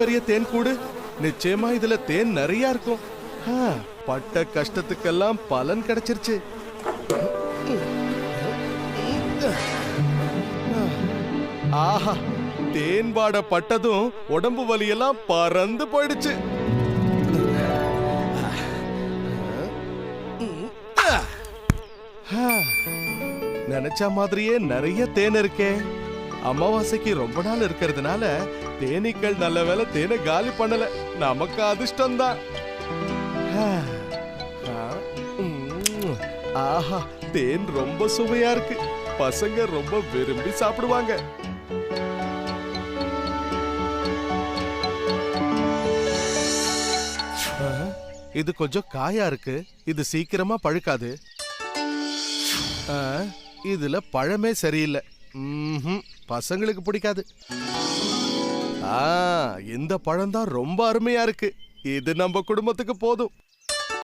பெரிய தேன் கூடு. நிச்சயமா இதுல தேன் நிறைய இருக்கும். பட்ட கஷ்டத்துக்கெல்லாம் பலன் கிடைச்சிருச்சு. ஆஹா, தேன் வாட பட்டதும் உடம்பு வலியெல்லாம் பறந்து போயிடுச்சு. நினைச்ச மாதிரியே நிறைய தேன் இருக்கே. அமாவாசைக்கு ரொம்ப நாள் இருக்கிறதுனால தேனீக்கள் நல்ல வேளை தேனை காலி பண்ணல. நமக்கு அதிர்ஷ்டம் தான். ஆஹா, தேன் ரொம்ப சுவையா இருக்கு. பசங்க ரொம்ப விரும்பி சாப்பிடுவாங்க. இது கொஞ்சம் காயா இருக்கு. இது சீக்கிரமா பழுக்காது. இதுல பழமே சரியில்லை. பசங்களுக்கு பிடிக்காது. இந்த பழம் தான் ரொம்ப அருமையா இருக்கு. இது நம்ம குடும்பத்துக்கு போதும்.